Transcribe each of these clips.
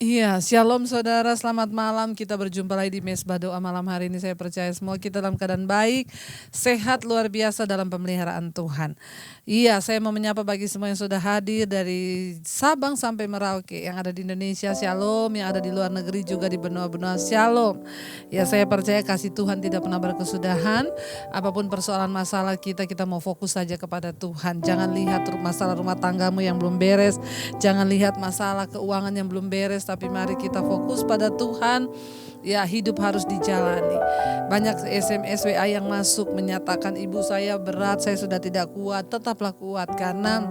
Iya, shalom saudara, selamat malam. Kita berjumpa lagi di Mesbah Doa malam hari ini. Saya percaya semua kita dalam keadaan baik, sehat, luar biasa dalam pemeliharaan Tuhan. Iya, saya mau menyapa bagi semua yang sudah hadir dari Sabang sampai Merauke, yang ada di Indonesia, shalom, yang ada di luar negeri juga di benua-benua, shalom. Ya, saya percaya kasih Tuhan tidak pernah berkesudahan. Apapun persoalan masalah kita mau fokus saja kepada Tuhan. Jangan lihat masalah rumah tanggamu yang belum beres, jangan lihat masalah keuangan yang belum beres, tapi mari kita fokus pada Tuhan. Ya, hidup harus dijalani. Banyak SMS WA yang masuk menyatakan, ibu saya berat, saya sudah tidak kuat. Tetaplah kuat, karena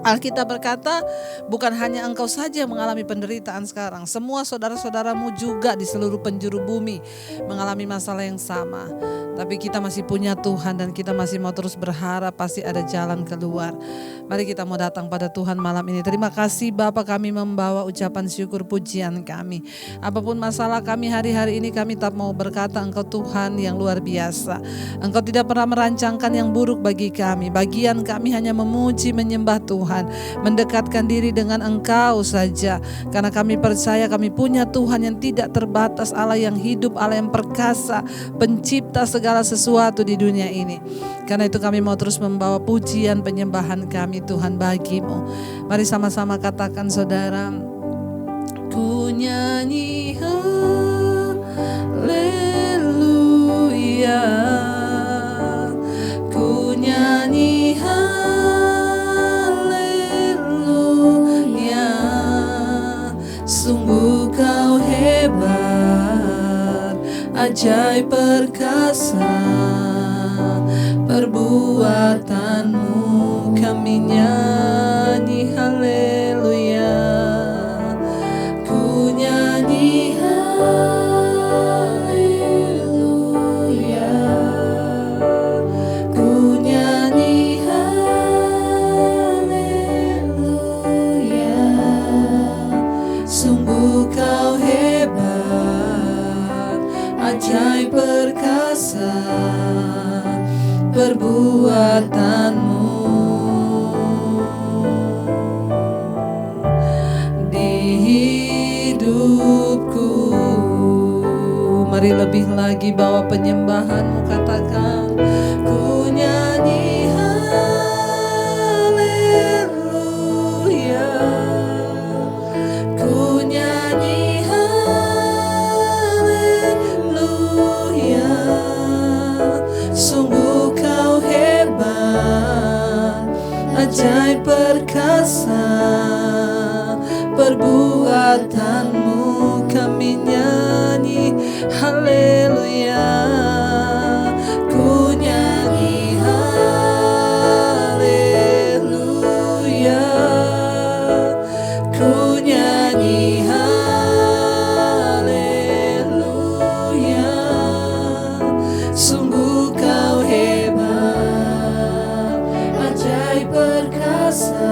Alkitab berkata, bukan hanya engkau saja yang mengalami penderitaan sekarang, semua saudara-saudaramu juga di seluruh penjuru bumi mengalami masalah yang sama. Tapi kita masih punya Tuhan dan kita masih mau terus berharap pasti ada jalan keluar. Mari kita mau datang pada Tuhan malam ini. Terima kasih Bapa, kami membawa ucapan syukur pujian kami. Apapun masalah kami hari-hari ini, kami tak mau berkata Engkau Tuhan yang luar biasa. Engkau tidak pernah merancangkan yang buruk bagi kami. Bagian kami hanya memuji, menyembah Tuhan, mendekatkan diri dengan Engkau saja. Karena kami percaya kami punya Tuhan yang tidak terbatas, Allah yang hidup, Allah yang perkasa, pencipta segala sesuatu di dunia ini. Karena itu kami mau terus membawa pujian penyembahan kami Tuhan bagimu. Mari sama-sama katakan saudara, ku nyanyi haleluya, ku nyanyi haleluya, sungguh kau hebat, ajaib perkasa, perbuatanmu kami nyanyi haleluya, ku nyanyi haleluya, ku nyanyi haleluya, sungguh kau hebat, ajaib perkasa, perbuatanmu di hidupku. Mari lebih lagi bawa penyembahanmu, katakan ku nyanyi haleluya, ku nyanyi haleluya, sungguh kau hebat, ajaib perkasa, perbuatanmu kami nyanyi haleluya, ku nyanyi haleluya, ku nyanyi haleluya, sungguh kau hebat, ajaib perkasa,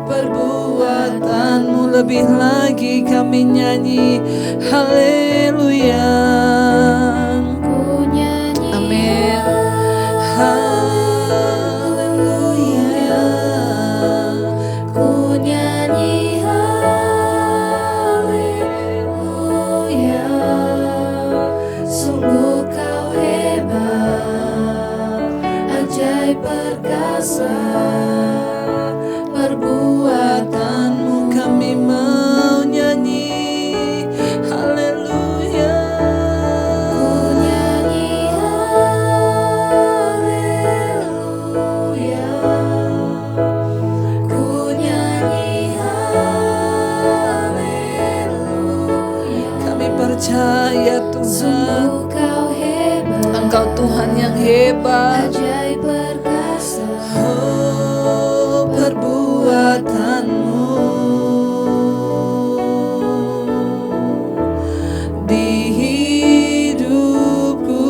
perbuatanmu. Lebih lagi kami nyanyi haleluya, Ku nyanyi amin, haleluya, ku nyanyi haleluya, sungguh kau hebat, ajaib perkasa, perbuatanmu kami mau nyanyi haleluya, ku nyanyi haleluya, ku nyanyi haleluya, kami percaya Tuhan, sungguh kau hebat, Engkau Tuhan yang hebat. ajaib perkasa, Oh, perbuatanmu di hidupku,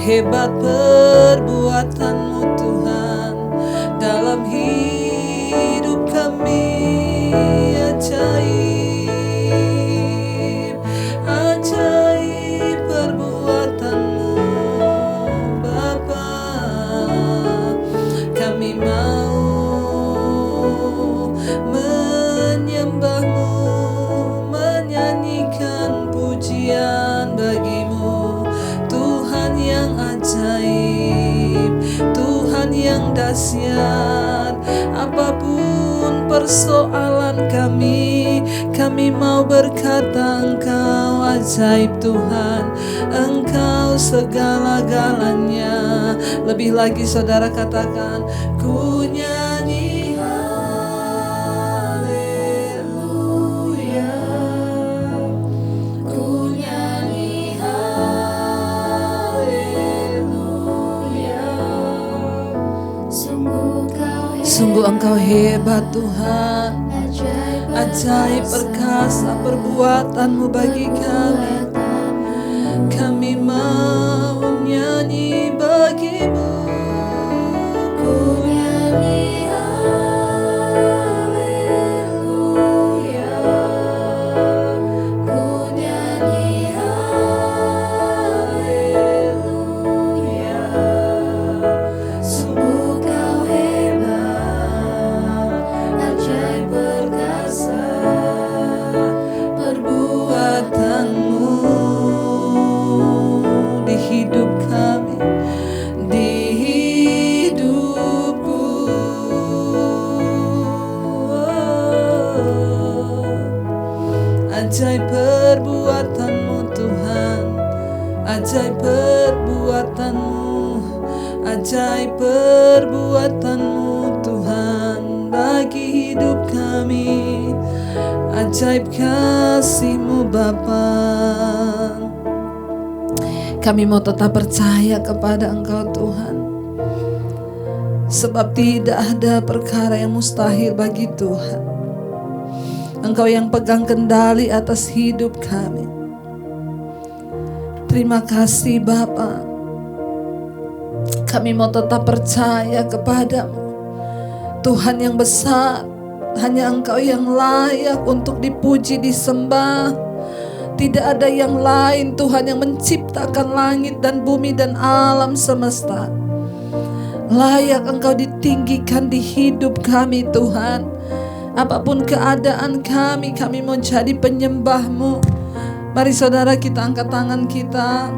hebat perbuatanmu Tuhan dalam hidup kami, ajaib, ajaib perbuatanmu Bapa. dahsyat. Apapun persoalan kami mau berkata Engkau ajaib Tuhan, Engkau segala-galanya. Lebih lagi saudara katakan, ku nyanyi haleluya, ku nyanyi haleluya. Sungguh Engkau hebat Tuhan, ajaib perkasa perbuatan-Mu bagi kami. Kami mau nyanyi bagi-Mu. Ku nyanyi haleluya, ku nyanyi haleluya. Sungguh Kau hebat, ajaib perkasa perbuatan-Mu di hidup kami, di hidupku. Ajaib perbuatan-Mu Tuhan, ajaib perbuatan-Mu, ajaib perbuatan-Mu Tuhan bagi hidup kami. Ajaib kasih-Mu Bapa. Kami mau tetap percaya kepada Engkau Tuhan, sebab tidak ada perkara yang mustahil bagi Tuhan. Engkau yang pegang kendali atas hidup kami. Terima kasih Bapa. Kami mau tetap percaya kepada-Mu, Tuhan yang besar. Hanya Engkau yang layak untuk dipuji, disembah. Tidak ada yang lain Tuhan yang menciptakan langit dan bumi dan alam semesta. Layak Engkau ditinggikan di hidup kami Tuhan. Apapun keadaan kami mau jadi penyembah-Mu. Mari saudara kita angkat tangan kita,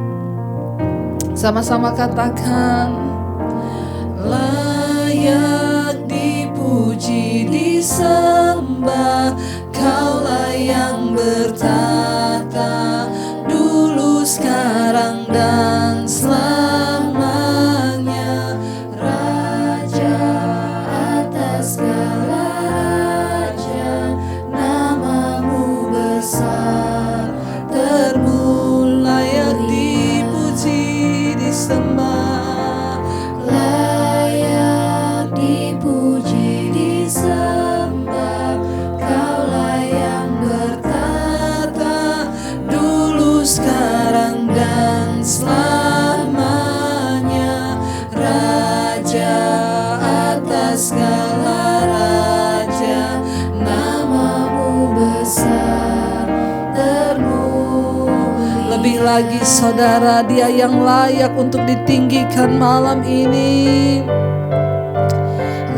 sama-sama katakan, layak dipuji, disembah, Kaulah yang bertata, dulu, sekarang, dan selamanya. Raja atas segala raja, nama-Mu besar, layak dipuji, disembah. Layak dipuji, disembah, Kaulah yang bertata, dulu, sekarang, dan selamanya. Raja atas segala raja, nama-Mu besar, termulia. Lebih lagi saudara, Dia yang layak untuk ditinggikan malam ini.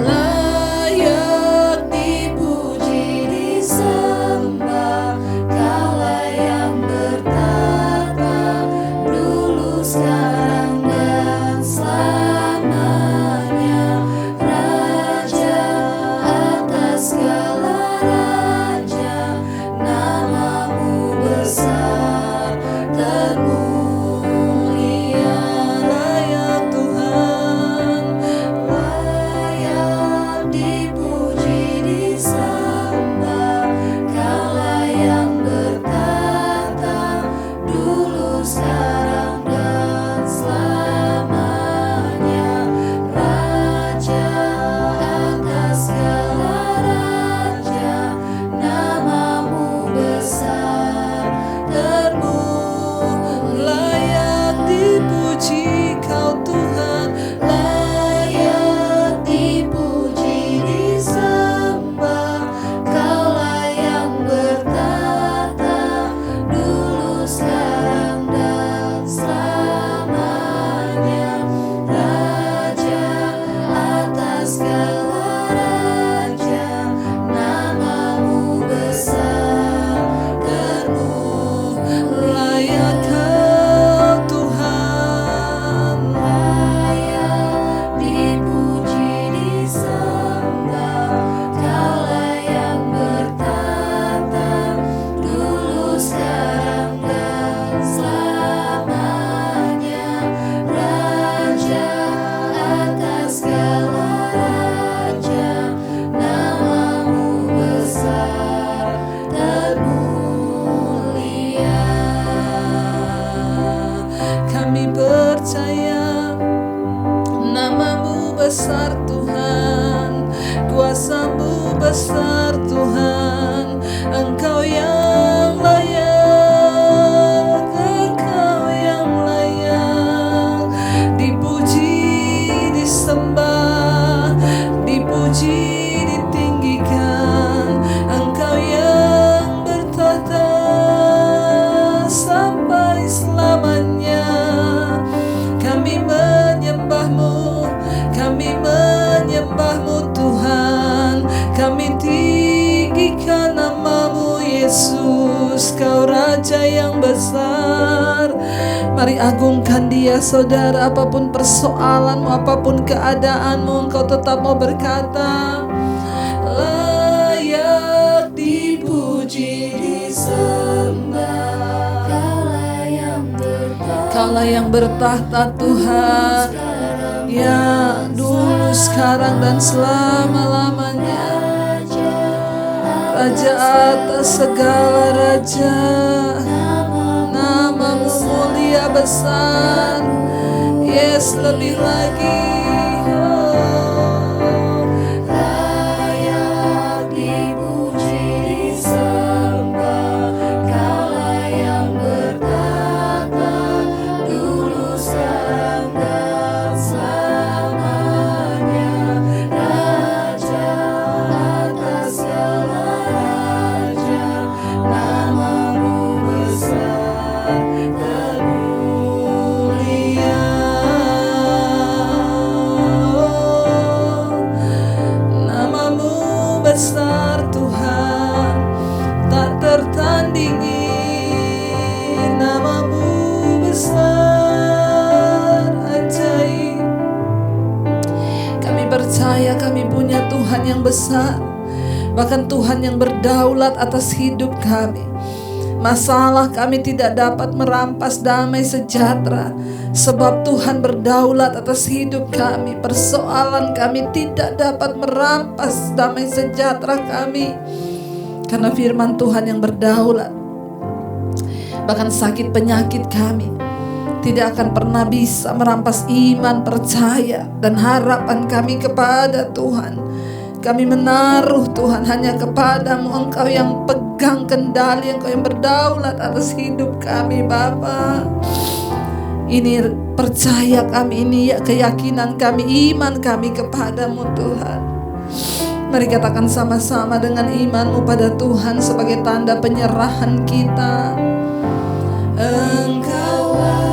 Layak dipuji, disembah, Kaulah yang bertata, dulu, sekarang, dan selamanya. Raja atas segala raja, nama-Mu besar, termulia. Layak Tuhan, Kami percaya Namamu besar Tuhan, kuasa-Mu besar Tuhan. Engkau yang layak, Engkau yang layak dipuji, disembah, dipuji, ditinggikan. Engkau yang bertahta sampai selamanya. Kami menyembah-Mu, kami menyembah-Mu Tuhan. Kami tinggikan nama-Mu Yesus, Kau Raja yang besar. Mari agungkan Dia saudara. Apapun persoalanmu, apapun keadaanmu, Engkau tetap mau berkata, layak dipuji, disembah. Kaulah yang bertahta Tuhan, ya dulu, sekarang, dan selama-lamanya. Raja atas segala raja, Nama-Mu mulia besar. Yes, lebih lagi. Layak dipuji, disembah. Kaulah yang bertahta dulu, sekarang, dan selamanya. Raja atas segala raja, Nama-Mu besar dan mulia. Nama-Mu besar Tuhan, tak tertandingi. Nama-Mu besar, ajaib. Kami percaya kami punya Tuhan yang besar, bahkan Tuhan yang berdaulat atas hidup kami. Masalah kami tidak dapat merampas damai sejahtera, sebab Tuhan berdaulat atas hidup kami. Persoalan kami tidak dapat merampas damai sejahtera kami, karena firman Tuhan yang berdaulat. Bahkan sakit penyakit kami tidak akan pernah bisa merampas iman, percaya, dan harapan kami kepada Tuhan. Kami menaruh Tuhan hanya kepadamu. Engkau yang pegang kendali, Engkau yang berdaulat atas hidup kami Bapa. Ini percaya kami, ini keyakinan kami, iman kami kepadamu Tuhan. Mari katakan sama-sama dengan imanmu pada Tuhan sebagai tanda penyerahan kita. Engkaulah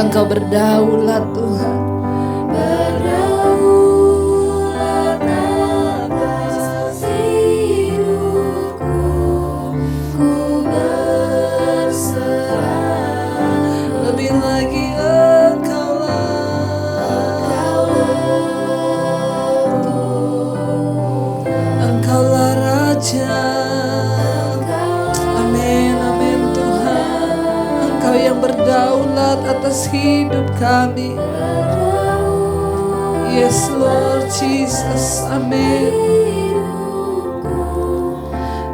Engkau berdaulat Tuhan. Berdaulat atas hidupku, ku berserah. Lebih lagi Engkaulah Raja. Amin, amin Tuhan. Engkau yang berdaulat atas hidup kami. Yes Lord Jesus, amin.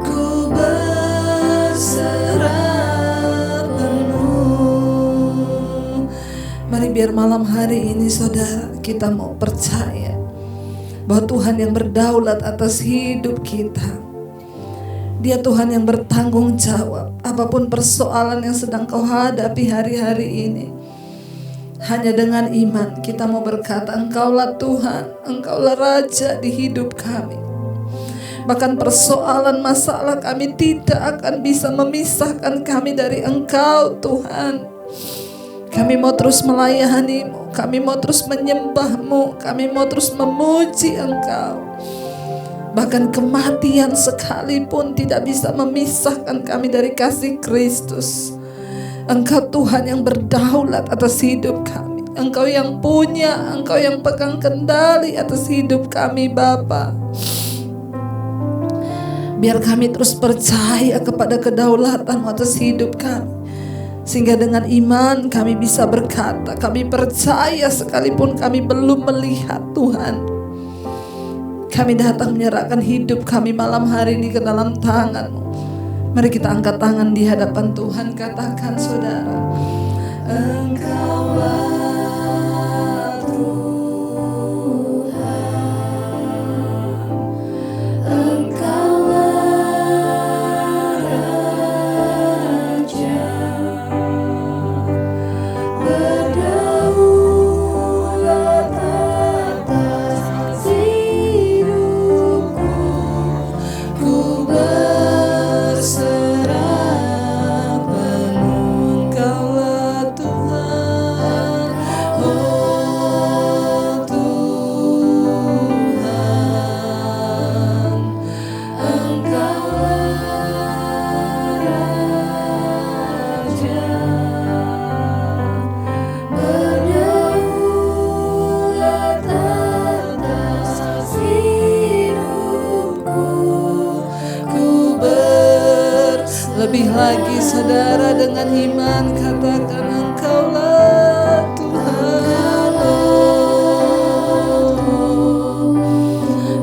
Ku berserah penuh. Mari biar malam hari ini saudara kita mau percaya bahwa Tuhan yang berdaulat atas hidup kita. Dia Tuhan yang bertanggung jawab apapun persoalan yang sedang kau hadapi hari-hari ini. Hanya dengan iman kita mau berkata, Engkaulah Tuhan, Engkaulah Raja di hidup kami. Bahkan persoalan masalah kami tidak akan bisa memisahkan kami dari Engkau Tuhan. Kami mau terus melayani-Mu, kami mau terus menyembah-Mu, kami mau terus memuji Engkau. Bahkan kematian sekalipun tidak bisa memisahkan kami dari kasih Kristus. Engkau Tuhan yang berdaulat atas hidup kami. Engkau yang punya, Engkau yang pegang kendali atas hidup kami Bapa. Biar kami terus percaya kepada kedaulatan atas hidup kami. Sehingga dengan iman kami bisa berkata, kami percaya sekalipun kami belum melihat Tuhan. Kami datang menyerahkan hidup kami malam hari ini ke dalam tangan-Mu. Mari kita angkat tangan di hadapan Tuhan. Katakan saudara, Engkaulah Tuhan, Engkaulah Raja, berdaulat atas hidupku. Ku berserah penuh, Engkaulah Tuhan, oh Tuhan, Engkaulah Raja, berdaulat atas hidupku. Lebih lagi saudara, dengan iman katakan, Engkaulah Tuhan,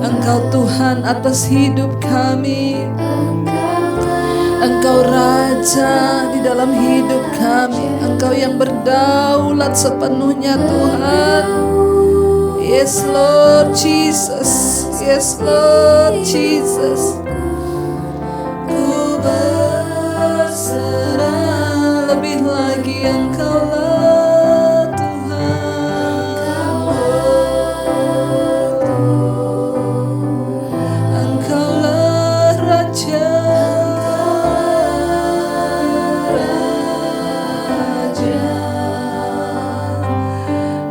Engkau Tuhan atas hidup kami. Engkau Raja di dalam hidup kami. Engkau yang berdaulat sepenuhnya Tuhan. Yes Lord Jesus, yes Lord Jesus. Ku berserah, lebih lagi Engkaulah Tuhan, Engkaulah Raja,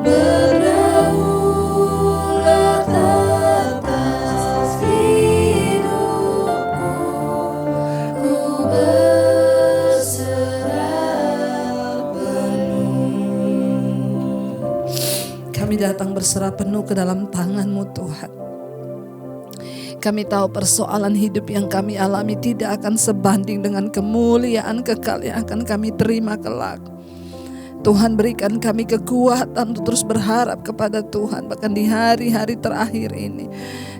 berdaulat atas hidupku. Ku berserah penuh. Kami datang berserah penuh ke dalam tangan-Mu Tuhan. Kami tahu persoalan hidup yang kami alami tidak akan sebanding dengan kemuliaan kekal yang akan kami terima kelak. Tuhan, berikan kami kekuatan untuk terus berharap kepada Tuhan. Bahkan di hari-hari terakhir ini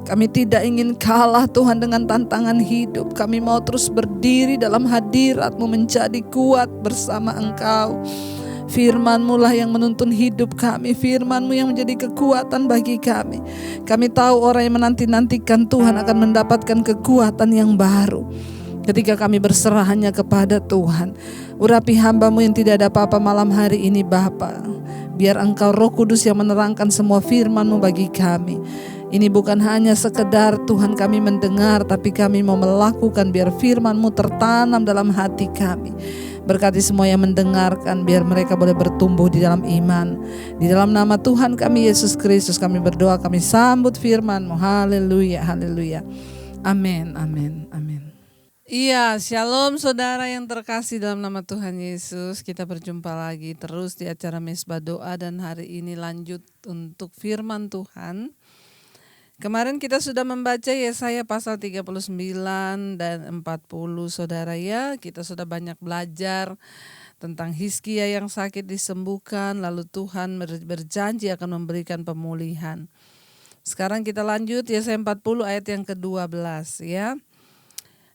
kami tidak ingin kalah Tuhan dengan tantangan hidup. Kami mau terus berdiri dalam hadirat-Mu, menjadi kuat bersama Engkau. Firman-Mu lah yang menuntun hidup kami. Firman-Mu yang menjadi kekuatan bagi kami. Kami tahu orang yang menanti-nantikan Tuhan akan mendapatkan kekuatan yang baru ketika kami berserah hanya kepada Tuhan. Urapi hamba-Mu yang tidak ada apa-apa malam hari ini Bapa. Biar Engkau Roh Kudus yang menerangkan semua firman-Mu bagi kami. Ini bukan hanya sekedar Tuhan kami mendengar, tapi kami mau melakukan biar firman-Mu tertanam dalam hati kami. Berkati semua yang mendengarkan, biar mereka boleh bertumbuh di dalam iman. Di dalam nama Tuhan kami Yesus Kristus kami berdoa, kami sambut firman-Mu. Haleluya, haleluya. Amin, amin, amin. Iya, shalom saudara yang terkasih dalam nama Tuhan Yesus. Kita berjumpa lagi terus di acara Mesbah Doa, dan hari ini lanjut untuk firman Tuhan. Kemarin kita sudah membaca Yesaya pasal 39 dan 40 saudara ya. Kita sudah banyak belajar tentang Hizkia yang sakit disembuhkan, lalu Tuhan berjanji akan memberikan pemulihan. Sekarang kita lanjut Yesaya 40 ayat yang ke-12 ya.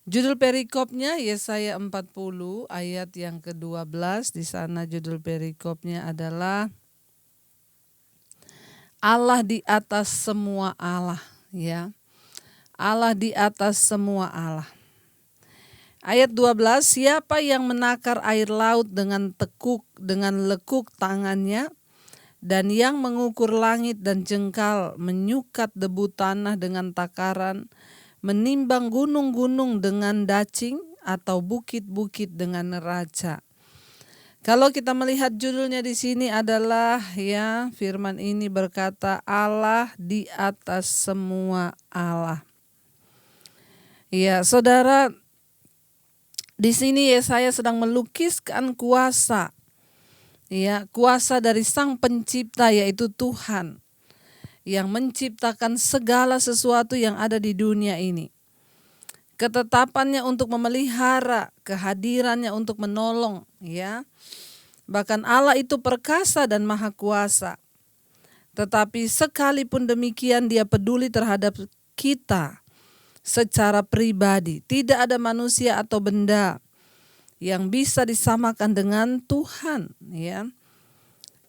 Judul perikopnya Yesaya 40 ayat yang ke-12. Di sana judul perikopnya adalah Allah di atas semua Allah, ya. Allah di atas semua Allah. Ayat 12, siapa yang menakar air laut dengan lekuk tangannya, dan yang mengukur langit dan jengkal, menyukat debu tanah dengan takaran, menimbang gunung-gunung dengan dacing, atau bukit-bukit dengan neraca. Kalau kita melihat judulnya di sini adalah, ya, firman ini berkata Allah di atas semua Allah. Ya, saudara, di sini Yesaya sedang melukiskan kuasa, ya, kuasa dari Sang Pencipta, yaitu Tuhan yang menciptakan segala sesuatu yang ada di dunia ini. Ketetapannya untuk memelihara, kehadirannya untuk menolong, ya. Bahkan Allah itu perkasa dan maha kuasa. Tetapi sekalipun demikian Dia peduli terhadap kita secara pribadi. Tidak ada manusia atau benda yang bisa disamakan dengan Tuhan, ya.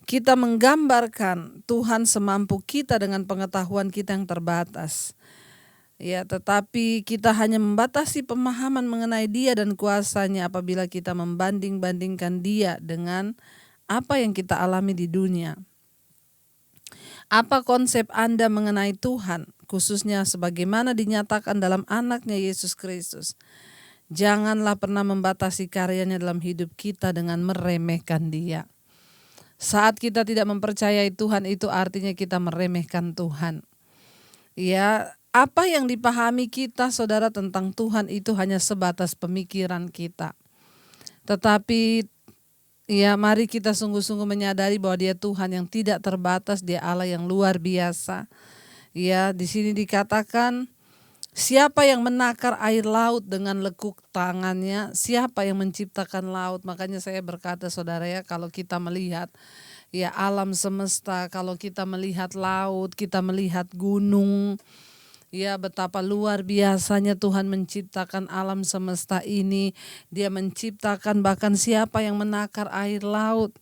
Kita menggambarkan Tuhan semampu kita dengan pengetahuan kita yang terbatas. Ya, tetapi kita hanya membatasi pemahaman mengenai Dia dan kuasanya apabila kita membanding-bandingkan Dia dengan apa yang kita alami di dunia. Apa konsep Anda mengenai Tuhan, khususnya sebagaimana dinyatakan dalam anaknya Yesus Kristus? Janganlah pernah membatasi karyanya dalam hidup kita dengan meremehkan Dia. Saat kita tidak mempercayai Tuhan, itu artinya kita meremehkan Tuhan. Ya, apa yang dipahami kita, saudara, tentang Tuhan itu hanya sebatas pemikiran kita. Tetapi, ya, mari kita sungguh-sungguh menyadari bahwa Dia Tuhan yang tidak terbatas, Dia Allah yang luar biasa. Ya, di sini dikatakan, siapa yang menakar air laut dengan lekuk tangannya, siapa yang menciptakan laut. Makanya saya berkata, saudara, ya, kalau kita melihat, ya, alam semesta, kalau kita melihat laut, kita melihat gunung, ya, betapa luar biasanya Tuhan menciptakan alam semesta ini. Dia menciptakan bahkan siapa yang menakar air laut.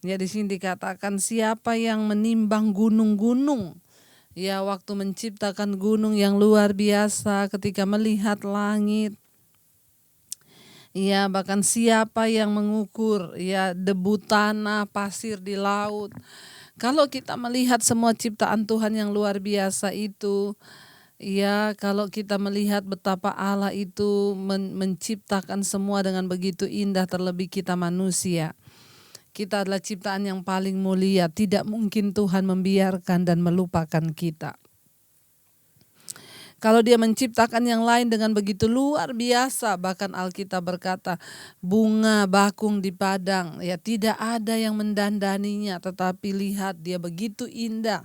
Ya, di sini dikatakan siapa yang menimbang gunung-gunung. Ya, waktu menciptakan gunung yang luar biasa ketika melihat langit. Ya, bahkan siapa yang mengukur, ya, debu tanah, pasir di laut. Kalau kita melihat semua ciptaan Tuhan yang luar biasa itu, ya, kalau kita melihat betapa Allah itu menciptakan semua dengan begitu indah, terlebih kita manusia. Kita adalah ciptaan yang paling mulia. Tidak mungkin Tuhan membiarkan dan melupakan kita. Kalau Dia menciptakan yang lain dengan begitu luar biasa, bahkan Alkitab berkata bunga bakung di padang, ya, tidak ada yang mendandaninya, tetapi lihat Dia begitu indah.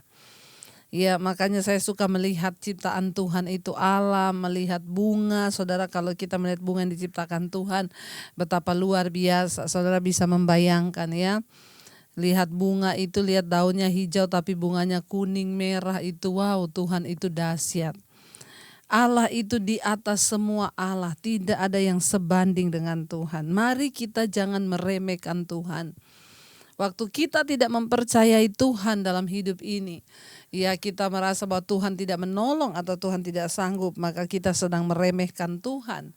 Ya, makanya saya suka melihat ciptaan Tuhan itu, alam, melihat bunga. Saudara, kalau kita melihat bunga yang diciptakan Tuhan, betapa luar biasa. Saudara bisa membayangkan, ya. Lihat bunga itu, lihat daunnya hijau tapi bunganya kuning merah itu, wow, Tuhan itu dahsyat. Allah itu di atas semua Allah, tidak ada yang sebanding dengan Tuhan. Mari kita jangan meremehkan Tuhan. Waktu kita tidak mempercayai Tuhan dalam hidup ini, ya, kita merasa bahwa Tuhan tidak menolong atau Tuhan tidak sanggup, maka kita sedang meremehkan Tuhan.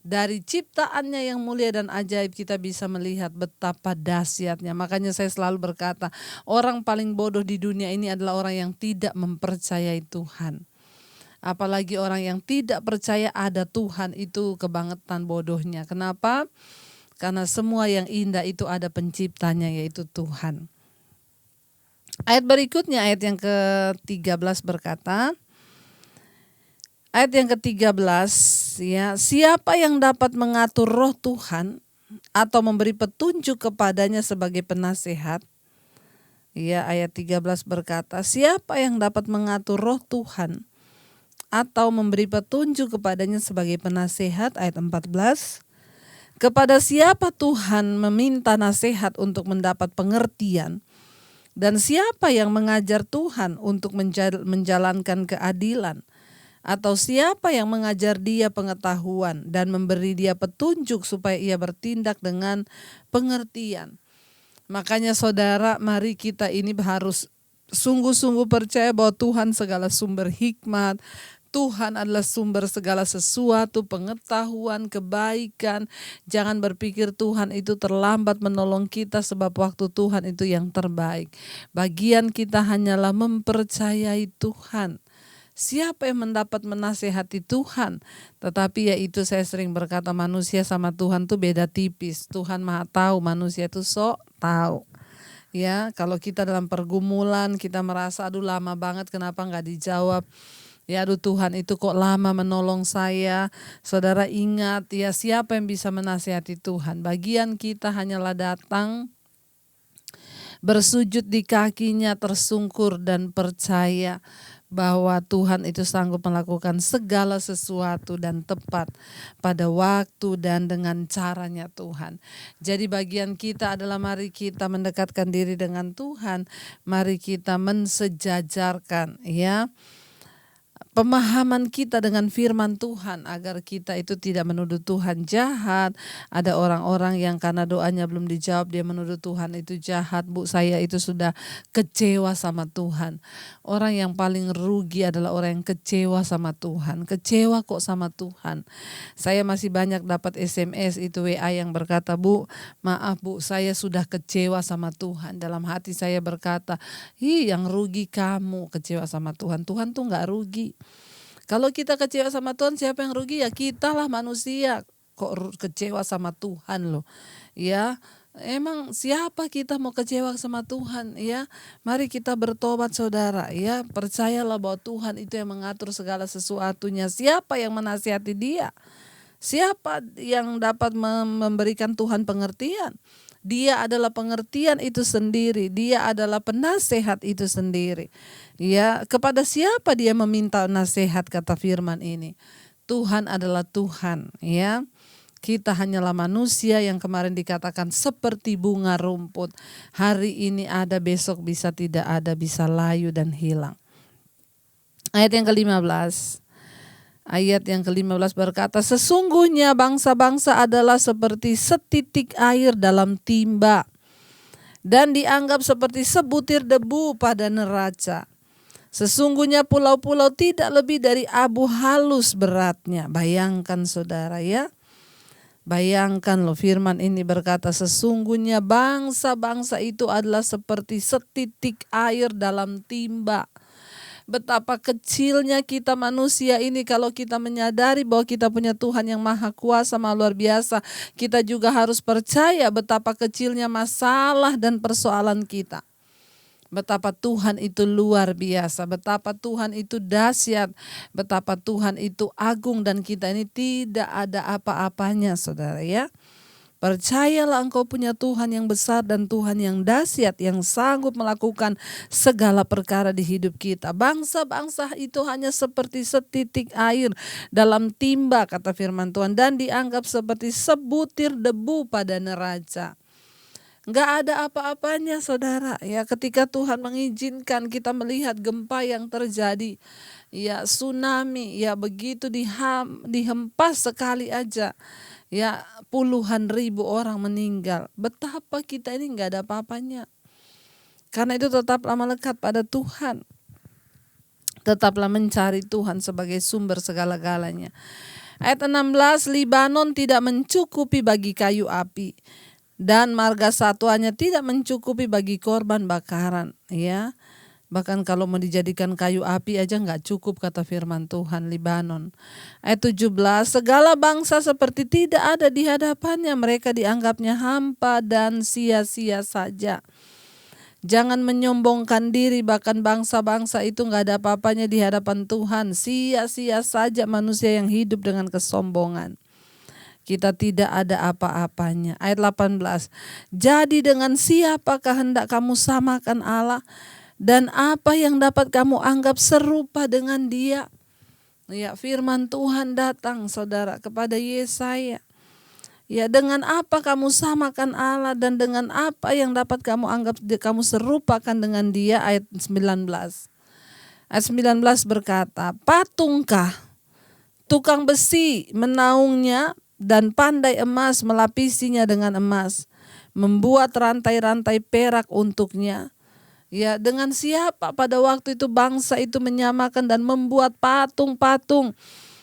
Dari ciptaannya yang mulia dan ajaib kita bisa melihat betapa dahsyatnya. Makanya saya selalu berkata, orang paling bodoh di dunia ini adalah orang yang tidak mempercayai Tuhan. Apalagi orang yang tidak percaya ada Tuhan, itu kebangetan bodohnya. Kenapa? Karena semua yang indah itu ada penciptanya, yaitu Tuhan. Ayat berikutnya, ayat yang ke-13 berkata, ayat yang ke-13, ya, siapa yang dapat mengatur roh Tuhan atau memberi petunjuk kepadanya sebagai penasehat? Ya, ayat 13 berkata, siapa yang dapat mengatur roh Tuhan atau memberi petunjuk kepadanya sebagai penasehat? Ayat 14, kepada siapa Tuhan meminta nasihat untuk mendapat pengertian, dan siapa yang mengajar Tuhan untuk menjalankan keadilan, atau siapa yang mengajar dia pengetahuan dan memberi dia petunjuk supaya ia bertindak dengan pengertian. Makanya saudara, mari kita ini harus sungguh-sungguh percaya bahwa Tuhan segala sumber hikmat, Tuhan adalah sumber segala sesuatu, pengetahuan, kebaikan. Jangan berpikir Tuhan itu terlambat menolong kita, sebab waktu Tuhan itu yang terbaik. Bagian kita hanyalah mempercayai Tuhan. Siapa yang mendapat menasehati Tuhan? Tetapi yaitu saya sering berkata, manusia sama Tuhan tuh beda tipis. Tuhan maha tahu, manusia itu sok tahu. Ya, kalau kita dalam pergumulan kita merasa aduh lama banget kenapa nggak dijawab. Ya aduh Tuhan itu kok lama menolong saya. Saudara ingat ya, siapa yang bisa menasihati Tuhan? Bagian kita hanyalah datang, bersujud di kakinya, tersungkur dan percaya bahwa Tuhan itu sanggup melakukan segala sesuatu dan tepat pada waktu dan dengan caranya Tuhan. Jadi bagian kita adalah mari kita mendekatkan diri dengan Tuhan, mari kita mensejajarkan ya pemahaman kita dengan firman Tuhan agar kita itu tidak menuduh Tuhan jahat. Ada orang-orang yang karena doanya belum dijawab dia menuduh Tuhan itu jahat. Bu, saya itu sudah kecewa sama Tuhan. Orang yang paling rugi adalah orang yang kecewa sama Tuhan. Kecewa kok sama Tuhan. Saya masih banyak dapat SMS itu WA yang berkata, Bu, maaf Bu, saya sudah kecewa sama Tuhan. Dalam hati saya berkata, yang rugi kamu kecewa sama Tuhan. Tuhan tuh gak rugi. Kalau kita kecewa sama Tuhan, siapa yang rugi? Ya kita lah manusia. Kok kecewa sama Tuhan loh. Ya, emang siapa kita mau kecewa sama Tuhan ya? Mari kita bertobat saudara ya. Percayalah bahwa Tuhan itu yang mengatur segala sesuatunya. Siapa yang menasihati dia? Siapa yang dapat memberikan Tuhan pengertian? Dia adalah pengertian itu sendiri, dia adalah penasehat itu sendiri. Ya, kepada siapa dia meminta nasihat kata firman ini? Tuhan adalah Tuhan, ya. Kita hanyalah manusia yang kemarin dikatakan seperti bunga rumput. Hari ini ada, besok bisa tidak ada, bisa layu dan hilang. Ayat yang ke-15. Ayat yang ke-15 berkata, sesungguhnya bangsa-bangsa adalah seperti setitik air dalam timba dan dianggap seperti sebutir debu pada neraca. Sesungguhnya pulau-pulau tidak lebih dari abu halus beratnya. Bayangkan saudara ya. Bayangkan loh, firman ini berkata sesungguhnya bangsa-bangsa itu adalah seperti setitik air dalam timba. Betapa kecilnya kita manusia ini kalau kita menyadari bahwa kita punya Tuhan yang maha kuasa, maha luar biasa. Kita juga harus percaya betapa kecilnya masalah dan persoalan kita. Betapa Tuhan itu luar biasa, betapa Tuhan itu dahsyat, betapa Tuhan itu agung dan kita ini tidak ada apa-apanya saudara ya. Percayalah engkau punya Tuhan yang besar dan Tuhan yang dahsyat yang sanggup melakukan segala perkara di hidup kita. Bangsa-bangsa itu hanya seperti setitik air dalam timba kata firman Tuhan dan dianggap seperti sebutir debu pada neraca. Enggak ada apa-apanya saudara ya, ketika Tuhan mengizinkan kita melihat gempa yang terjadi, ya tsunami, ya begitu dihempas sekali aja, ya puluhan ribu orang meninggal. Betapa kita ini enggak ada apa-apanya. Karena itu tetaplah melekat pada Tuhan. Tetaplah mencari Tuhan sebagai sumber segala-galanya. Ayat 16, Libanon tidak mencukupi bagi kayu api dan marga satuannya tidak mencukupi bagi korban bakaran, ya. Bahkan kalau mau dijadikan kayu api aja enggak cukup kata firman Tuhan Libanon. Ayat 17, segala bangsa seperti tidak ada di hadapannya, mereka dianggapnya hampa dan sia-sia saja. Jangan menyombongkan diri, bahkan bangsa-bangsa itu enggak ada apa-apanya di hadapan Tuhan. Sia-sia saja manusia yang hidup dengan kesombongan. Kita tidak ada apa-apanya. Ayat 18. Jadi dengan siapakah hendak kamu samakan Allah? Dan apa yang dapat kamu anggap serupa dengan dia? Ya, firman Tuhan datang saudara kepada Yesaya. Ya, dengan apa kamu samakan Allah dan dengan apa yang dapat kamu anggap kamu serupakan dengan dia? Ayat 19. Ayat 19 berkata, patungkah tukang besi menaungnya dan pandai emas melapisinya dengan emas, membuat rantai-rantai perak untuknya. Ya, dengan siapa pada waktu itu bangsa itu menyamakan dan membuat patung-patung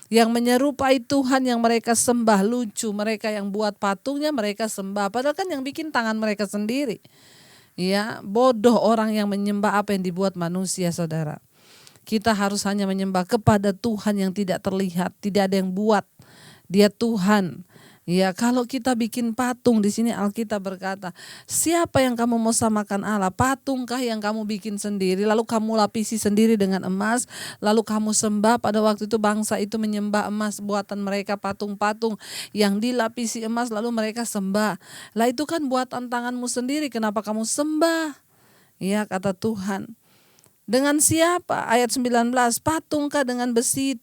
yang menyerupai Tuhan yang mereka sembah. Lucu, mereka yang buat patungnya mereka sembah, padahal kan yang bikin tangan mereka sendiri. Ya, bodoh orang yang menyembah apa yang dibuat manusia, saudara. Kita harus hanya menyembah kepada Tuhan yang tidak terlihat, tidak ada yang buat. Dia Tuhan. Ya, kalau kita bikin patung, di sini Alkitab berkata, siapa yang kamu mau samakan Allah? Patungkah yang kamu bikin sendiri, lalu kamu lapisi sendiri dengan emas, lalu kamu sembah? Pada waktu itu bangsa itu menyembah emas buatan mereka, patung-patung yang dilapisi emas, lalu mereka sembah. Lah itu kan buatan tanganmu sendiri, kenapa kamu sembah? Ya, kata Tuhan. Dengan siapa? Ayat 19, patungkah dengan besi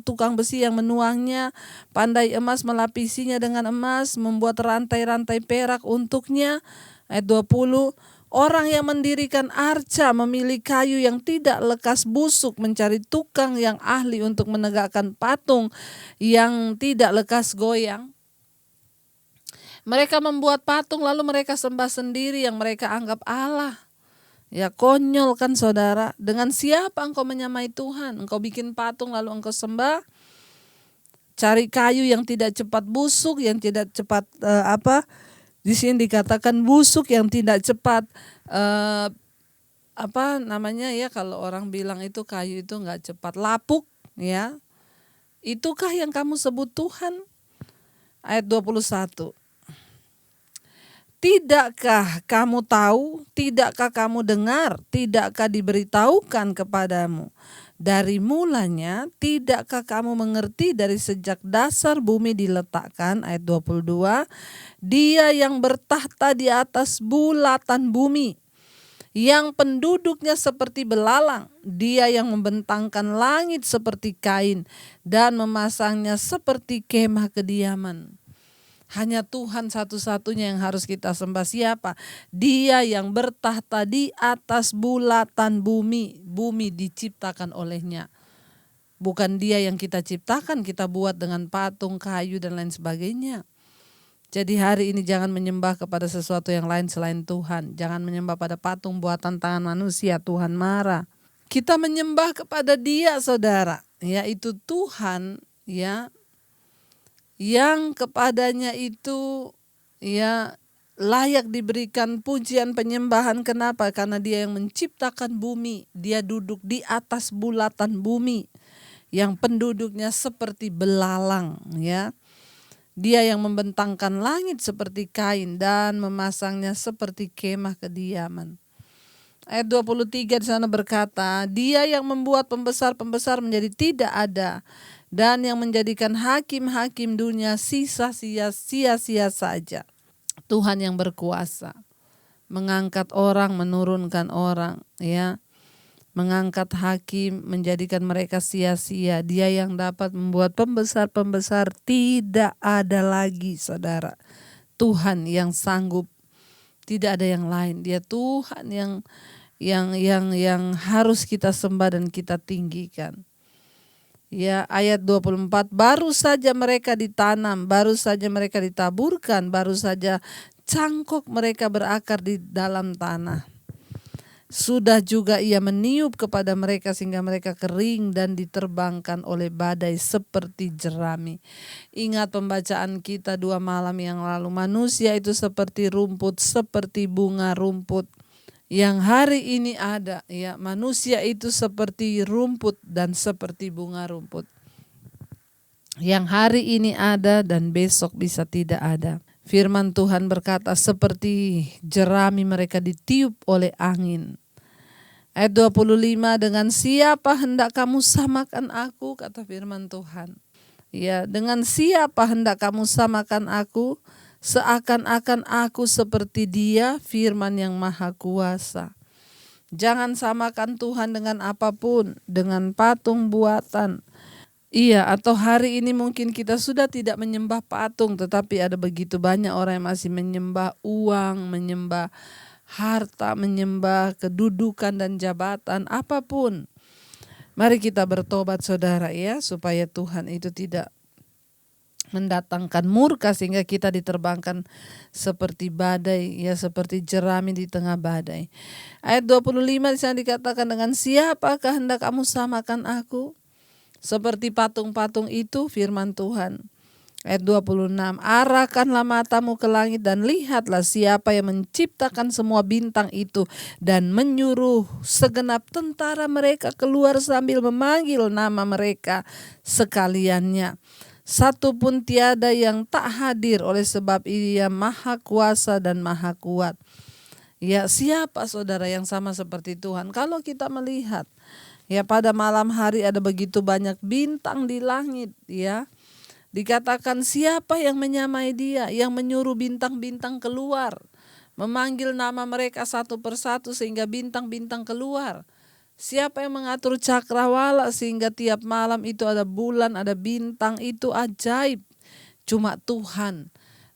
tukang besi yang menuangnya, pandai emas melapisinya dengan emas, membuat rantai-rantai perak untuknya. Ayat 20, orang yang mendirikan arca memilih kayu yang tidak lekas busuk, mencari tukang yang ahli untuk menegakkan patung yang tidak lekas goyang. Mereka membuat patung lalu mereka sembah sendiri yang mereka anggap Allah. Ya, konyol kan saudara. Dengan siapa engkau menyamai Tuhan? Engkau bikin patung lalu engkau sembah. Cari kayu yang tidak cepat busuk, yang tidak cepat di sini dikatakan busuk, yang tidak cepat kalau orang bilang itu kayu itu nggak cepat lapuk, ya. Itukah yang kamu sebut Tuhan? Ayat 21. Tidakkah kamu tahu, tidakkah kamu dengar, tidakkah diberitahukan kepadamu? Dari mulanya, tidakkah kamu mengerti dari sejak dasar bumi diletakkan? Ayat 22, Dia yang bertahta di atas bulatan bumi, yang penduduknya seperti belalang, Dia yang membentangkan langit seperti kain dan memasangnya seperti kemah kediaman. Hanya Tuhan satu-satunya yang harus kita sembah. Siapa? Dia yang bertahta di atas bulatan bumi. Bumi diciptakan olehnya. Bukan Dia yang kita ciptakan, kita buat dengan patung, kayu dan lain sebagainya. Jadi hari ini jangan menyembah kepada sesuatu yang lain selain Tuhan. Jangan menyembah pada patung buatan tangan manusia, Tuhan marah. Kita menyembah kepada Dia, saudara, yaitu Tuhan, ya, yang kepadanya itu ya layak diberikan pujian penyembahan. Kenapa? Karena Dia yang menciptakan bumi. Dia duduk di atas bulatan bumi yang penduduknya seperti belalang, ya. Dia yang membentangkan langit seperti kain dan memasangnya seperti kemah kediaman. Ayat 23 di sana berkata, Dia yang membuat pembesar-pembesar menjadi tidak ada, dan yang menjadikan hakim-hakim dunia sia-sia saja. Tuhan yang berkuasa, mengangkat orang, menurunkan orang, ya, mengangkat hakim, menjadikan mereka sia-sia. Dia yang dapat membuat pembesar-pembesar tidak ada lagi, saudara. Tuhan yang sanggup, tidak ada yang lain. Dia Tuhan yang harus kita sembah dan kita tinggikan. Ya, ayat 24, baru saja mereka ditanam, baru saja mereka ditaburkan, baru saja cangkok mereka berakar di dalam tanah. Sudah juga Ia meniup kepada mereka sehingga mereka kering dan diterbangkan oleh badai seperti jerami. Ingat pembacaan kita 2 malam yang lalu, manusia itu seperti rumput, seperti bunga rumput yang hari ini ada, ya. Manusia itu seperti rumput dan seperti bunga rumput yang hari ini ada dan besok bisa tidak ada. Firman Tuhan berkata, seperti jerami mereka ditiup oleh angin. Ayat 25, dengan siapa hendak kamu samakan aku, kata firman Tuhan. Ya, dengan siapa hendak kamu samakan aku? Seakan-akan aku seperti Dia, firman yang maha kuasa. Jangan samakan Tuhan dengan apapun, dengan patung buatan. Iya, atau hari ini mungkin kita sudah tidak menyembah patung, tetapi ada begitu banyak orang yang masih menyembah uang, menyembah harta, menyembah kedudukan dan jabatan, apapun. Mari kita bertobat, saudara, ya, supaya Tuhan itu tidak mendatangkan murka sehingga kita diterbangkan seperti badai, ya seperti jerami di tengah badai. Ayat 25 di sana dikatakan, dengan siapakah hendak kamu samakan aku? Seperti patung-patung itu, firman Tuhan. Ayat 26, arahkanlah matamu ke langit dan lihatlah siapa yang menciptakan semua bintang itu dan menyuruh segenap tentara mereka keluar sambil memanggil nama mereka sekaliannya. Satu pun tiada yang tak hadir oleh sebab Ia maha kuasa dan maha kuat. Ya, siapa saudara yang sama seperti Tuhan? Kalau kita melihat, ya pada malam hari ada begitu banyak bintang di langit, ya. Dikatakan siapa yang menyamai Dia, yang menyuruh bintang-bintang keluar, memanggil nama mereka satu persatu sehingga bintang-bintang keluar. Siapa yang mengatur cakrawala sehingga tiap malam itu ada bulan, ada bintang, itu ajaib. Cuma Tuhan.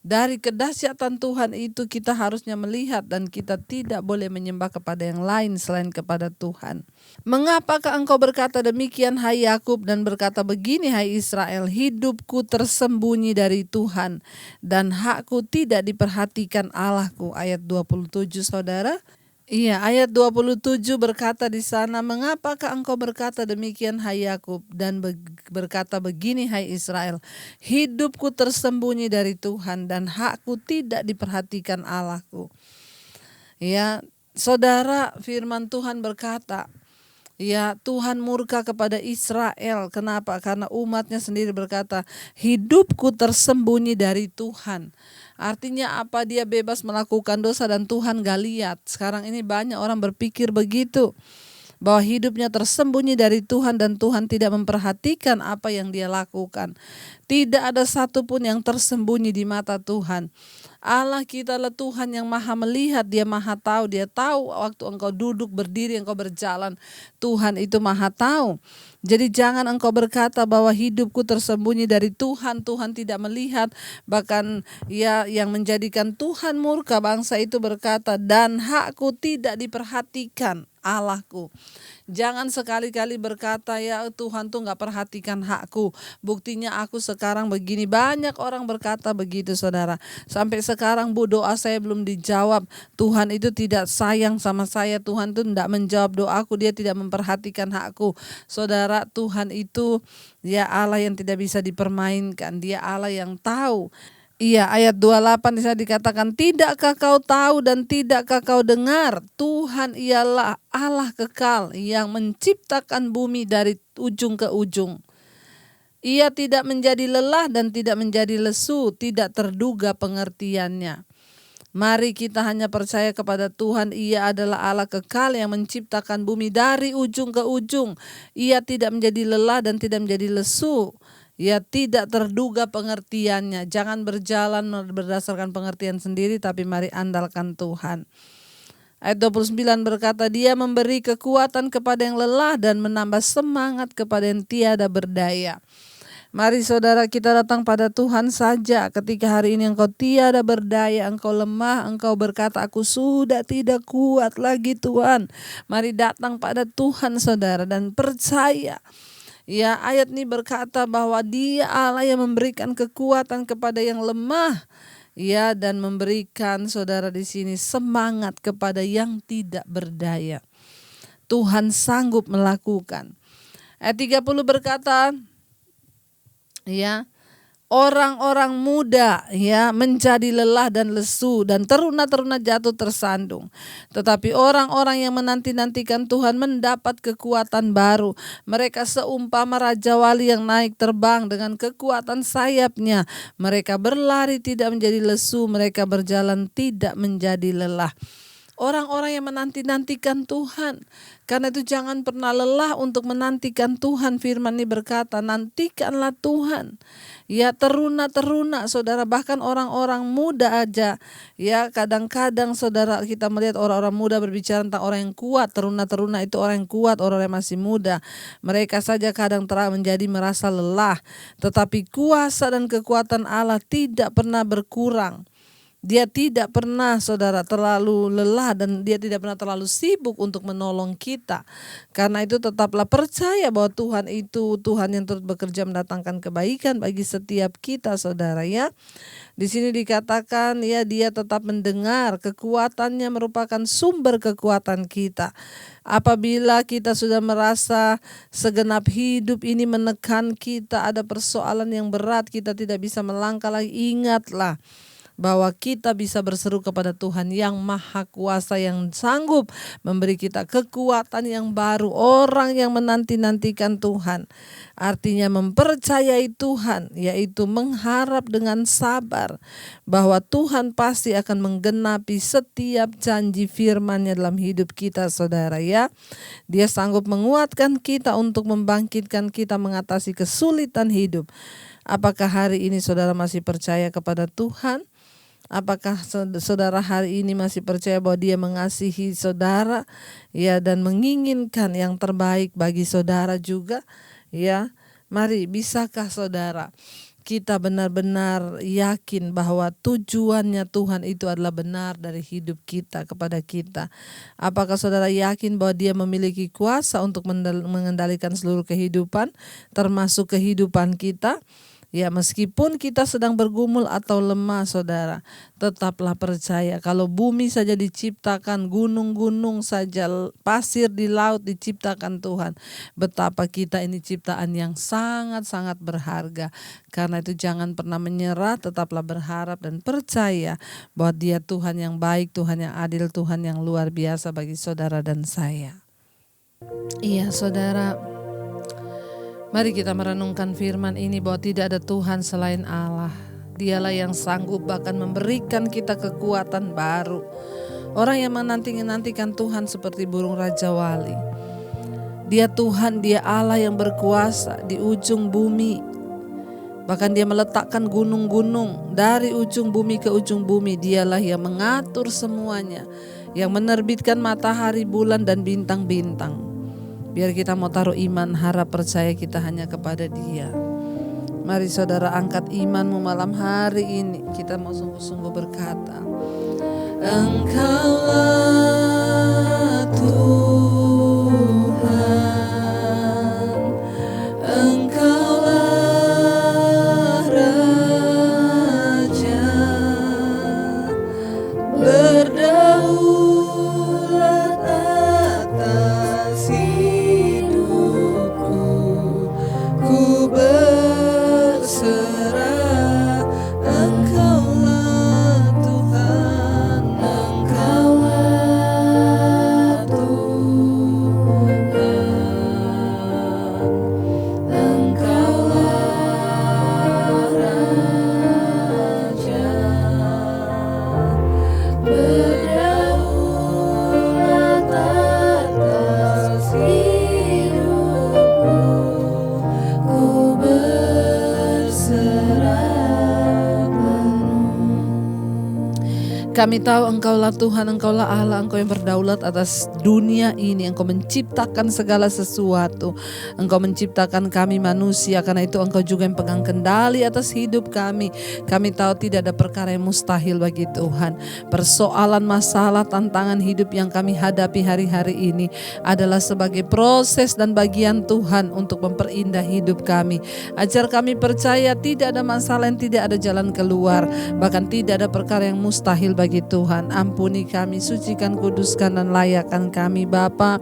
Dari kedahsyatan Tuhan itu kita harusnya melihat dan kita tidak boleh menyembah kepada yang lain selain kepada Tuhan. Mengapakah engkau berkata demikian, hai Yakub, dan berkata begini, hai Israel, hidupku tersembunyi dari Tuhan dan hakku tidak diperhatikan Allahku. Ayat 27 saudara. Iya, ayat 27 berkata di sana, mengapakah engkau berkata demikian, hai Yakub, dan berkata begini, hai Israel, hidupku tersembunyi dari Tuhan dan hakku tidak diperhatikan Allahku. Ya, saudara, firman Tuhan berkata, ya, Tuhan murka kepada Israel. Kenapa? Karena umatnya sendiri berkata, hidupku tersembunyi dari Tuhan. Artinya apa? Dia bebas melakukan dosa dan Tuhan gak lihat. Sekarang ini banyak orang berpikir begitu, bahwa hidupnya tersembunyi dari Tuhan dan Tuhan tidak memperhatikan apa yang dia lakukan. Tidak ada satupun yang tersembunyi di mata Tuhan. Allah kita adalah Tuhan yang maha melihat, Dia maha tahu. Dia tahu waktu engkau duduk, berdiri, engkau berjalan. Tuhan itu maha tahu. Jadi jangan engkau berkata bahwa hidupku tersembunyi dari Tuhan, Tuhan tidak melihat. Bahkan ya, yang menjadikan Tuhan murka, bangsa itu berkata, dan hakku tidak diperhatikan Allahku. Jangan sekali-kali berkata, ya Tuhan tuh gak perhatikan hakku, buktinya aku sekarang begini. Banyak orang berkata begitu saudara. Sampai sekarang doa saya belum dijawab. Tuhan itu tidak sayang sama saya, Tuhan itu tidak menjawab doaku, Dia tidak memperhatikan hakku. Saudara, Tuhan itu ya Allah yang tidak bisa dipermainkan. Dia Allah yang tahu. Iya, ayat 28 di sana dikatakan, tidakkah kau tahu dan tidakkah kau dengar, Tuhan ialah Allah kekal yang menciptakan bumi dari ujung ke ujung. Ia tidak menjadi lelah dan tidak menjadi lesu, tidak terduga pengertiannya. Mari kita hanya percaya kepada Tuhan. Ia adalah Allah kekal yang menciptakan bumi dari ujung ke ujung. Ia tidak menjadi lelah dan tidak menjadi lesu. Ya, tidak terduga pengertiannya. Jangan berjalan berdasarkan pengertian sendiri, tapi mari andalkan Tuhan. Ayat 29 berkata, Dia memberi kekuatan kepada yang lelah dan menambah semangat kepada yang tiada berdaya. Mari saudara, kita datang pada Tuhan saja. Ketika hari ini engkau tiada berdaya, engkau lemah, engkau berkata, aku sudah tidak kuat lagi Tuhan. Mari datang pada Tuhan saudara dan percaya. Ya, ayat ini berkata bahwa Dia Allah yang memberikan kekuatan kepada yang lemah, ya, dan memberikan saudara di sini semangat kepada yang tidak berdaya. Tuhan sanggup melakukan. Ayat 30 berkata, ya, orang-orang muda ya menjadi lelah dan lesu dan teruna-teruna jatuh tersandung. Tetapi orang-orang yang menanti-nantikan Tuhan mendapat kekuatan baru. Mereka seumpama raja wali yang naik terbang dengan kekuatan sayapnya. Mereka berlari tidak menjadi lesu, mereka berjalan tidak menjadi lelah. Orang-orang yang menanti-nantikan Tuhan. Karena itu jangan pernah lelah untuk menantikan Tuhan. Firman ini berkata, nantikanlah Tuhan. Ya, teruna-teruna saudara, bahkan orang-orang muda aja. Ya, kadang-kadang saudara kita melihat orang-orang muda berbicara tentang orang yang kuat. Teruna-teruna itu orang yang kuat, orang yang masih muda. Mereka saja kadang menjadi merasa lelah. Tetapi kuasa dan kekuatan Allah tidak pernah berkurang. Dia tidak pernah saudara terlalu lelah dan dia tidak pernah terlalu sibuk untuk menolong kita. Karena itu tetaplah percaya bahwa Tuhan itu Tuhan yang terus bekerja mendatangkan kebaikan bagi setiap kita saudara ya. Di sini dikatakan ya dia tetap mendengar, kekuatannya merupakan sumber kekuatan kita. Apabila kita sudah merasa segenap hidup ini menekan kita, ada persoalan yang berat, kita tidak bisa melangkah lagi, ingatlah bahwa kita bisa berseru kepada Tuhan yang Maha Kuasa, yang sanggup memberi kita kekuatan yang baru. Orang yang menanti-nantikan Tuhan artinya mempercayai Tuhan, yaitu mengharap dengan sabar bahwa Tuhan pasti akan menggenapi setiap janji firman-Nya dalam hidup kita saudara ya. Dia sanggup menguatkan kita untuk membangkitkan kita mengatasi kesulitan hidup. Apakah hari ini saudara masih percaya kepada Tuhan? Apakah saudara hari ini masih percaya bahwa Dia mengasihi saudara ya dan menginginkan yang terbaik bagi saudara juga ya? Mari, bisakah saudara kita benar-benar yakin bahwa tujuannya Tuhan itu adalah benar dari hidup kita kepada kita? Apakah saudara yakin bahwa Dia memiliki kuasa untuk mengendalikan seluruh kehidupan termasuk kehidupan kita? Ya, meskipun kita sedang bergumul atau lemah saudara, tetaplah percaya kalau bumi saja diciptakan, gunung-gunung saja, pasir di laut diciptakan Tuhan. Betapa kita ini ciptaan yang sangat-sangat berharga. Karena itu jangan pernah menyerah, tetaplah berharap dan percaya bahwa Dia Tuhan yang baik, Tuhan yang adil, Tuhan yang luar biasa bagi saudara dan saya. Iya saudara, mari kita merenungkan firman ini bahwa tidak ada Tuhan selain Allah. Dialah yang sanggup bahkan memberikan kita kekuatan baru. Orang yang menanti-nantikan Tuhan seperti burung Raja Wali. Dia Tuhan, Dia Allah yang berkuasa di ujung bumi. Bahkan Dia meletakkan gunung-gunung dari ujung bumi ke ujung bumi. Dialah yang mengatur semuanya, yang menerbitkan matahari, bulan dan bintang-bintang. Biar kita mau taruh iman, harap, percaya kita hanya kepada Dia. Mari saudara angkat imanmu malam hari ini. Kita mau sungguh-sungguh berkata, Engkaulah Tuhan, Engkaulah Raja, berdaulat atas ku berserah. Engkaulah Tuhan, Engkaulah Tuhan, Engkaulah Raja, berdaulat atas hidupku. Ku berserah penuh. Kami tahu Engkaulah Tuhan, Engkaulah Allah, Engkau yang berdaulat atas dunia ini. Engkau menciptakan segala sesuatu. Engkau menciptakan kami manusia, karena itu Engkau juga yang pegang kendali atas hidup kami. Kami tahu tidak ada perkara yang mustahil bagi Tuhan. Persoalan, masalah, tantangan hidup yang kami hadapi hari-hari ini adalah sebagai proses dan bagian Tuhan untuk memperindah hidup kami. Ajar kami percaya tidak ada masalah yang tidak ada jalan keluar. Bahkan tidak ada perkara yang mustahil bagi Tuhan. Ampuni kami, sucikan, kuduskan dan layakkan kami Bapa.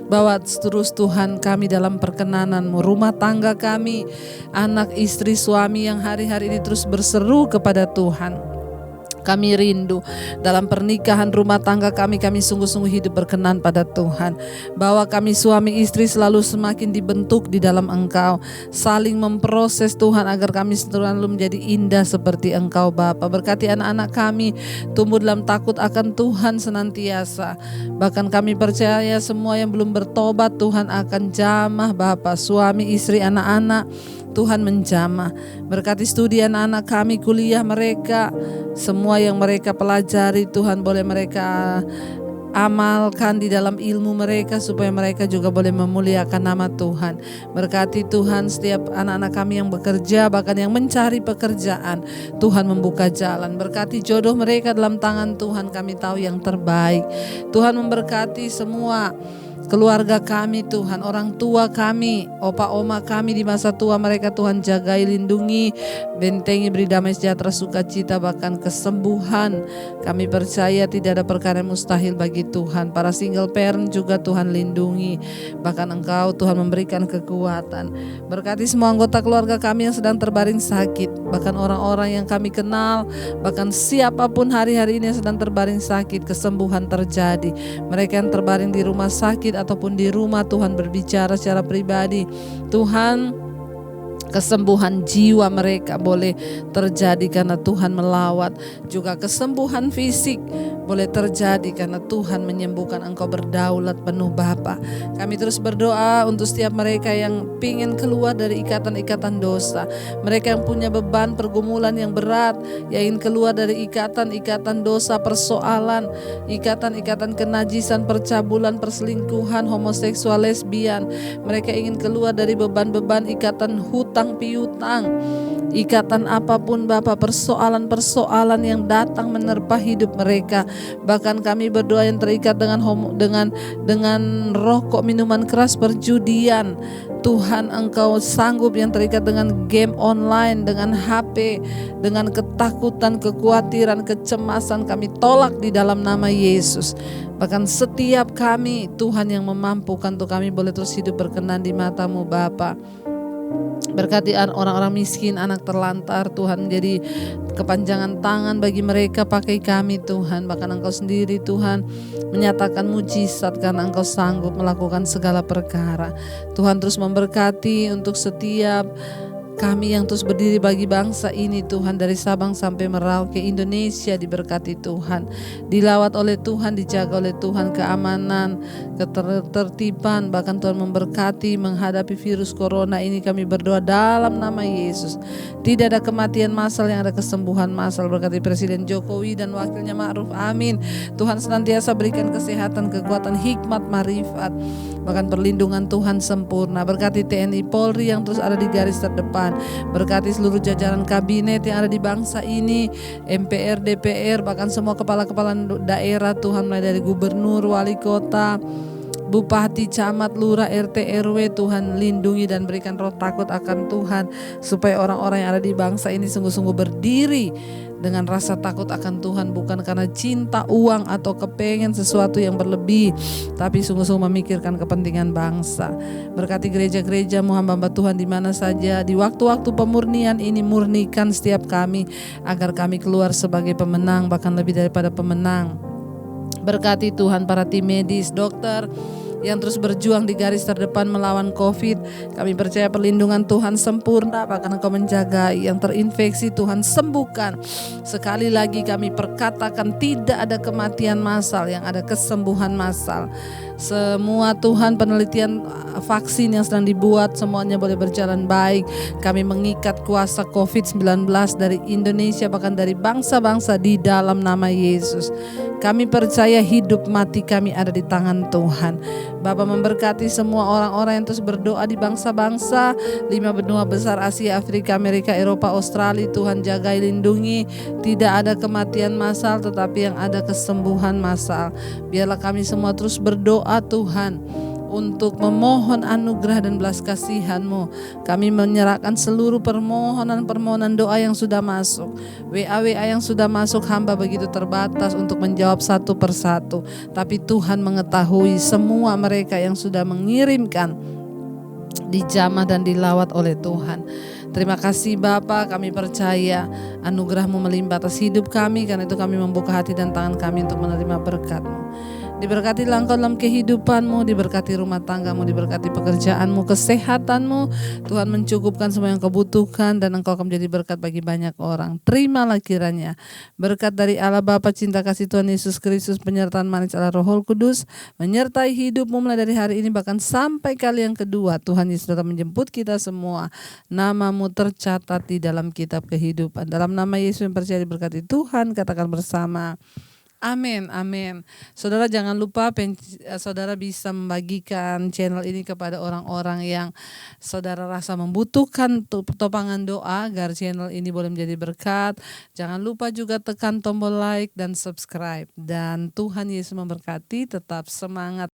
Bawa terus Tuhan kami dalam perkenanan-Mu, rumah tangga kami, anak, istri, suami yang hari-hari ini terus berseru kepada Tuhan. Kami rindu dalam pernikahan rumah tangga kami sungguh-sungguh hidup berkenan pada Tuhan. Bahwa kami suami istri selalu semakin dibentuk di dalam Engkau. Saling memproses Tuhan agar kami selalu menjadi indah seperti Engkau Bapa. Berkati anak-anak kami tumbuh dalam takut akan Tuhan senantiasa. Bahkan kami percaya semua yang belum bertobat Tuhan akan jamah Bapa. Suami, istri, anak-anak Tuhan menjamah. Berkati studi anak-anak kami, kuliah mereka, semua yang mereka pelajari Tuhan boleh mereka amalkan di dalam ilmu mereka supaya mereka juga boleh memuliakan nama Tuhan. Berkati Tuhan setiap anak-anak kami yang bekerja, bahkan yang mencari pekerjaan, Tuhan membuka jalan. Berkati jodoh mereka dalam tangan Tuhan, kami tahu yang terbaik. Tuhan memberkati semua keluarga kami Tuhan, orang tua kami, opa oma kami di masa tua mereka Tuhan jagai, lindungi, bentengi, beri damai sejahtera, sukacita, bahkan kesembuhan. Kami percaya tidak ada perkara yang mustahil bagi Tuhan. Para single parent juga Tuhan lindungi, bahkan Engkau Tuhan memberikan kekuatan. Berkati semua anggota keluarga kami yang sedang terbaring sakit, bahkan orang-orang yang kami kenal, bahkan siapapun hari-hari ini yang sedang terbaring sakit, kesembuhan terjadi. Mereka yang terbaring di rumah sakit ataupun di rumah, Tuhan berbicara secara pribadi. Tuhan, kesembuhan jiwa mereka boleh terjadi karena Tuhan melawat. Juga kesembuhan fisik boleh terjadi karena Tuhan menyembuhkan. Engkau berdaulat penuh Bapa. Kami terus berdoa untuk setiap mereka yang ingin keluar dari ikatan-ikatan dosa, mereka yang punya beban pergumulan yang berat, yang ingin keluar dari ikatan-ikatan dosa, persoalan, ikatan-ikatan kenajisan, percabulan, perselingkuhan, homoseksual, lesbian. Mereka ingin keluar dari beban-beban ikatan hutang piutang, ikatan apapun Bapa, persoalan-persoalan yang datang menerpa hidup mereka. Bahkan kami berdoa yang terikat dengan rokok, minuman keras, perjudian. Tuhan, Engkau sanggup, yang terikat dengan game online, dengan HP, dengan ketakutan, kekhawatiran, kecemasan, kami tolak di dalam nama Yesus. Bahkan setiap kami Tuhan yang memampukan untuk kami boleh terus hidup berkenan di mata-Mu Bapa. Berkati orang-orang miskin, anak terlantar, Tuhan menjadi kepanjangan tangan bagi mereka. Pakai kami Tuhan, bahkan Engkau sendiri Tuhan menyatakan mujizat karena Engkau sanggup melakukan segala perkara. Tuhan terus memberkati untuk setiap kami yang terus berdiri bagi bangsa ini Tuhan, dari Sabang sampai Merauke, Indonesia diberkati Tuhan, dilawat oleh Tuhan, dijaga oleh Tuhan, keamanan, ketertiban, bahkan Tuhan memberkati menghadapi virus corona ini. Kami berdoa dalam nama Yesus, tidak ada kematian massal, yang ada kesembuhan massal. Berkati Presiden Jokowi dan wakilnya Ma'ruf, amin. Tuhan senantiasa berikan kesehatan, kekuatan, hikmat, marifat, bahkan perlindungan Tuhan sempurna. Berkati TNI Polri yang terus ada di garis terdepan. Berkati seluruh jajaran kabinet yang ada di bangsa ini, MPR, DPR, bahkan semua kepala-kepala daerah Tuhan, mulai dari gubernur, wali kota, bupati, camat, lurah, RT, RW. Tuhan lindungi dan berikan roh takut akan Tuhan, supaya orang-orang yang ada di bangsa ini sungguh-sungguh berdiri dengan rasa takut akan Tuhan, bukan karena cinta uang atau kepengen sesuatu yang berlebih, tapi sungguh-sungguh memikirkan kepentingan bangsa. Berkati gereja-gereja-Mu, hamba-hamba Tuhan di mana saja di waktu-waktu pemurnian ini, murnikan setiap kami agar kami keluar sebagai pemenang, bahkan lebih daripada pemenang. Berkati Tuhan para tim medis, dokter yang terus berjuang di garis terdepan melawan COVID. Kami percaya perlindungan Tuhan sempurna, bahkan Engkau menjaga yang terinfeksi. Tuhan sembuhkan. Sekali lagi kami perkatakan tidak ada kematian massal, yang ada kesembuhan massal. Semua Tuhan penelitian vaksin yang sedang dibuat semuanya boleh berjalan baik. Kami mengikat kuasa COVID-19 dari Indonesia, bahkan dari bangsa-bangsa, di dalam nama Yesus. Kami percaya hidup mati kami ada di tangan Tuhan. Bapa memberkati semua orang-orang yang terus berdoa di bangsa-bangsa, 5 benua besar, Asia, Afrika, Amerika, Eropa, Australia. Tuhan jagai, lindungi. Tidak ada kematian massal, tetapi yang ada kesembuhan massal. Biarlah kami semua terus berdoa Tuhan, untuk memohon anugerah dan belas kasihan-Mu. Kami menyerahkan seluruh permohonan doa yang sudah masuk, WA yang sudah masuk. Hamba begitu terbatas untuk menjawab satu persatu, tapi Tuhan mengetahui semua mereka yang sudah mengirimkan, dijamah dan dilawat oleh Tuhan. Terima kasih Bapa, kami percaya anugerah-Mu melimpah atas hidup kami. Karena itu kami membuka hati dan tangan kami untuk menerima berkat-Mu. Diberkatilah Engkau dalam kehidupan-Mu, diberkati rumah tangga-Mu, diberkati pekerjaan-Mu, kesehatan-Mu. Tuhan mencukupkan semua yang Kau butuhkan, dan Engkau akan menjadi berkat bagi banyak orang. Terimalah kiranya berkat dari Allah Bapa, cinta kasih Tuhan Yesus Kristus, penyertaan manis Allah Roh Kudus menyertai hidupmu mulai dari hari ini bahkan sampai kali yang kedua. Tuhan Yesus datang menjemput kita semua. Nama-Mu tercatat di dalam kitab kehidupan. Dalam nama Yesus yang percaya diberkati Tuhan, katakan bersama, Amin, amin. Saudara jangan lupa saudara bisa membagikan channel ini kepada orang-orang yang saudara rasa membutuhkan topangan doa agar channel ini boleh menjadi berkat. Jangan lupa juga tekan tombol like dan subscribe. Dan Tuhan Yesus memberkati, tetap semangat.